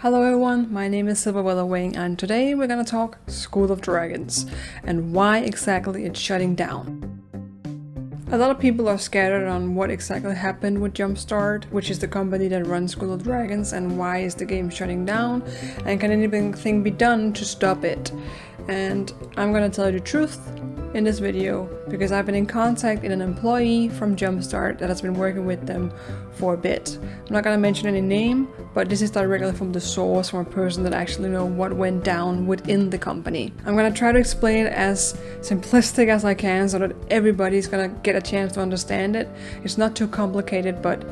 Hello everyone, my name is Silverwing and today we're gonna talk School of Dragons and why exactly it's shutting down. A lot of people are scattered on what exactly happened with Jumpstart, which is the company that runs School of Dragons, and why is the game shutting down, and can anything be done to stop it. And I'm gonna tell you the truth in this video because I've been in contact with an employee from Jumpstart that has been working with them for a bit. I'm not gonna mention any name, but this is directly from the source, from a person that actually knows what went down within the company. I'm gonna try to explain it as simplistic as I can so that everybody's gonna get a chance to understand it. It's not too complicated, but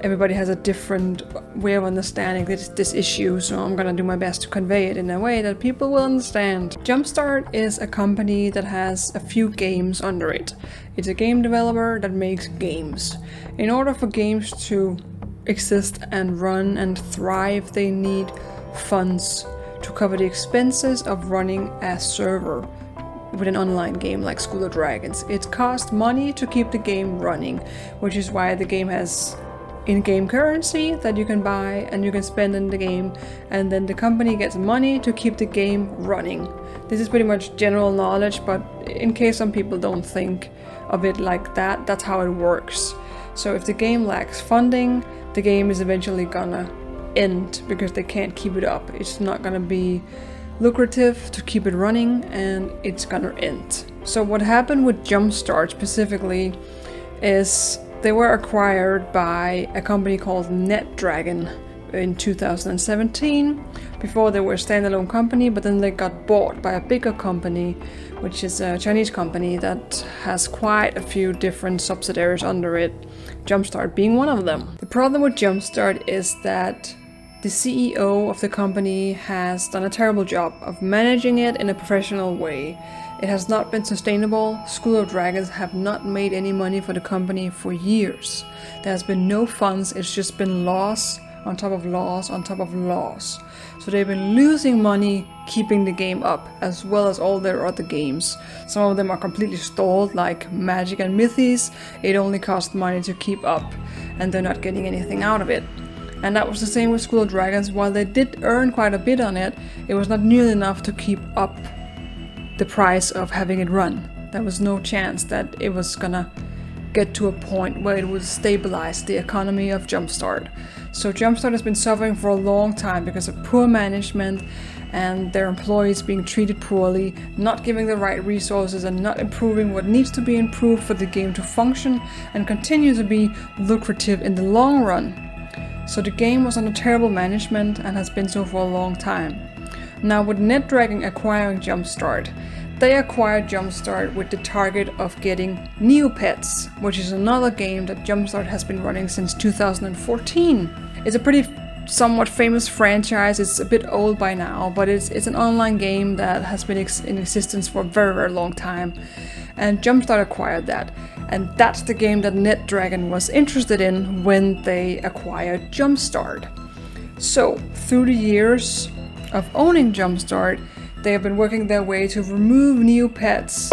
everybody has a different way of understanding this issue, so I'm gonna do my best to convey it in a way that people will understand. Jumpstart is a company that has a few games under it. It's a game developer that makes games. In order for games to exist and run and thrive, they need funds to cover the expenses of running a server with an online game like School of Dragons. It costs money to keep the game running, which is why the game has in-game currency that you can buy and you can spend in the game, and then the company gets money to keep the game running. This is pretty much general knowledge, but in case some people don't think of it like that, that's how it works. So if the game lacks funding, the game is eventually gonna end because they can't keep it up. It's not gonna be lucrative to keep it running and it's gonna end. So what happened with Jumpstart specifically is they were acquired by a company called NetDragon in 2017. Before they were a standalone company, but then they got bought by a bigger company, which is a Chinese company that has quite a few different subsidiaries under it, Jumpstart being one of them. The problem with Jumpstart is that the CEO of the company has done a terrible job of managing it in a professional way. It has not been sustainable. School of Dragons have not made any money for the company for years. There has been no funds, it's just been loss on top of loss on top of loss. So they've been losing money keeping the game up, as well as all their other games. Some of them are completely stalled, like Magic and Mythies. It only costs money to keep up, and they're not getting anything out of it. And that was the same with School of Dragons. While they did earn quite a bit on it, it was not nearly enough to keep up the price of having it run. There was no chance that it was gonna get to a point where it would stabilize the economy of Jumpstart. So Jumpstart has been suffering for a long time because of poor management and their employees being treated poorly, not giving the right resources and not improving what needs to be improved for the game to function and continue to be lucrative in the long run. So the game was under terrible management and has been so for a long time. Now with NetDragon acquiring Jumpstart, they acquired Jumpstart with the target of getting Neopets, which is another game that Jumpstart has been running since 2014. It's a pretty somewhat famous franchise. It's a bit old by now, but it's an online game that has been in existence for a very, very long time. And Jumpstart acquired that. And that's the game that NetDragon was interested in when they acquired Jumpstart. So through the years of owning Jumpstart, they have been working their way to remove Neopets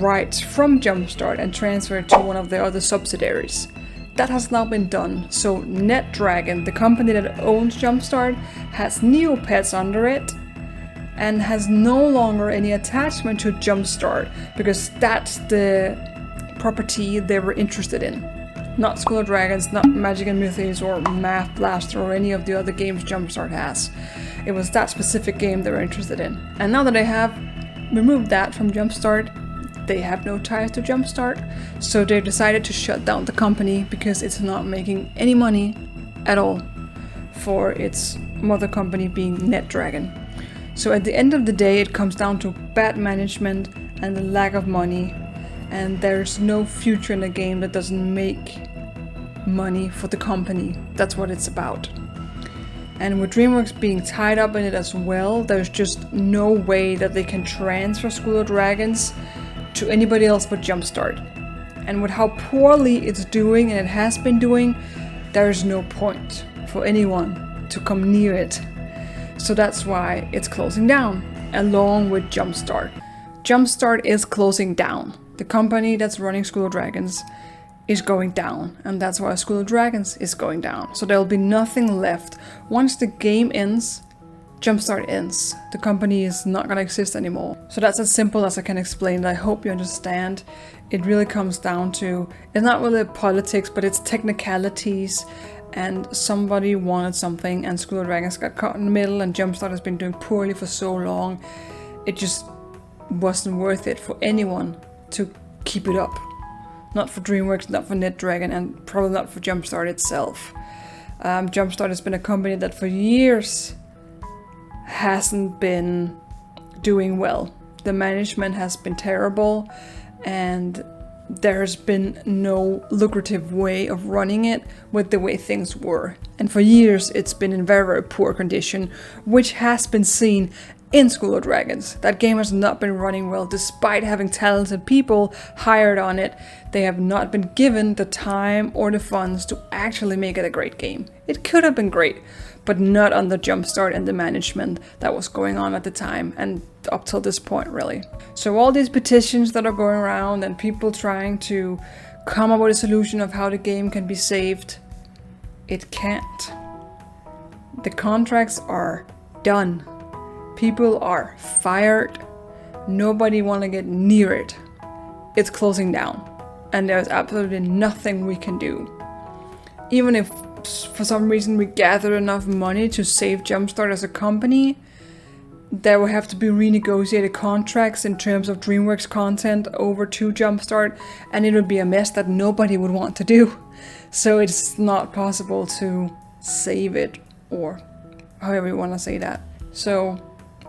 rights from Jumpstart and transfer it to one of their other subsidiaries. That has now been done, so NetDragon, the company that owns Jumpstart, has Neopets under it and has no longer any attachment to Jumpstart because that's the property they were interested in. Not School of Dragons, not Magic and Mythies or Math Blaster or any of the other games Jumpstart has. It was that specific game they were interested in. And now that they have removed that from Jumpstart, they have no ties to Jumpstart. So they decided to shut down the company because it's not making any money at all for its mother company being NetDragon. So at the end of the day, it comes down to bad management and the lack of money. And there's no future in a game that doesn't make money for the company. That's what it's about. And with Dreamworks being tied up in it as well, there's just no way that they can transfer School of Dragons to anybody else but Jumpstart. And with how poorly it's doing, and it has been doing, there is no point for anyone to come near it. So that's why it's closing down, along with Jumpstart. Jumpstart is closing down. The company that's running School of Dragons is going down, and that's why School of Dragons is going down. So there'll be nothing left. Once the game ends, Jumpstart ends. The company is not going to exist anymore. So that's as simple as I can explain it. I hope you understand. It really comes down to, it's not really politics, but it's technicalities, and somebody wanted something and School of Dragons got caught in the middle, and Jumpstart has been doing poorly for so long. It just wasn't worth it for anyone to keep it up. Not for Dreamworks, not for NetDragon, and probably not for Jumpstart itself. Jumpstart has been a company that for years hasn't been doing well. The management has been terrible, and there's been no lucrative way of running it with the way things were. And for years it's been in very, very poor condition, which has been seen in School of Dragons. That game has not been running well despite having talented people hired on it. They have not been given the time or the funds to actually make it a great game. It could have been great, but not under Jumpstart and the management that was going on at the time and up till this point, really. So all these petitions that are going around and people trying to come up with a solution of how the game can be saved, it can't. The contracts are done. People are fired. Nobody want to get near it. It's closing down, and there's absolutely nothing we can do. Even if for some reason we gather enough money to save Jumpstart as a company, there will have to be renegotiated contracts in terms of Dreamworks content over to Jumpstart, and it would be a mess that nobody would want to do. So it's not possible to save it, or however you want to say that. So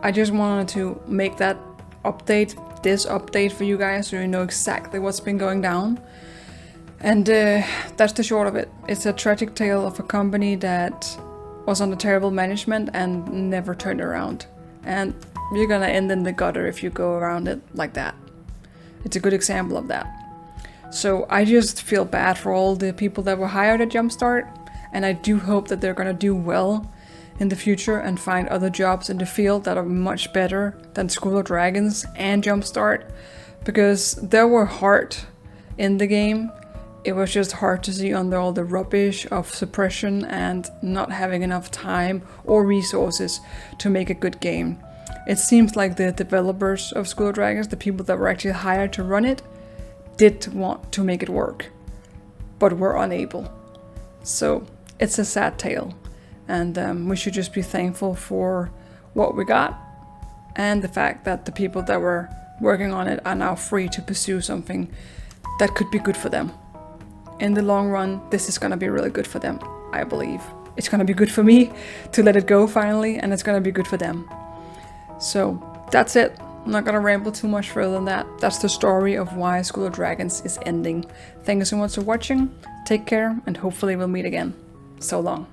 I just wanted to make that update, this update for you guys, so you know exactly what's been going down. And that's the short of it. It's a tragic tale of a company that was under terrible management and never turned around. And you're gonna end in the gutter if you go around it like that. It's a good example of that. So I just feel bad for all the people that were hired at Jumpstart, and I do hope that they're gonna do well in the future and find other jobs in the field that are much better than School of Dragons and Jumpstart, because there were heart in the game. It was just hard to see under all the rubbish of suppression and not having enough time or resources to make a good game. It seems like the developers of School of Dragons, the people that were actually hired to run it, did want to make it work, but were unable. So it's a sad tale, and we should just be thankful for what we got, and the fact that the people that were working on it are now free to pursue something that could be good for them. In the long run, this is gonna be really good for them, I believe. It's gonna be good for me to let it go finally, and it's gonna be good for them. So that's it. I'm not gonna ramble too much further than that. That's the story of why School of Dragons is ending. Thank you so much for watching. Take care, and hopefully we'll meet again. So long.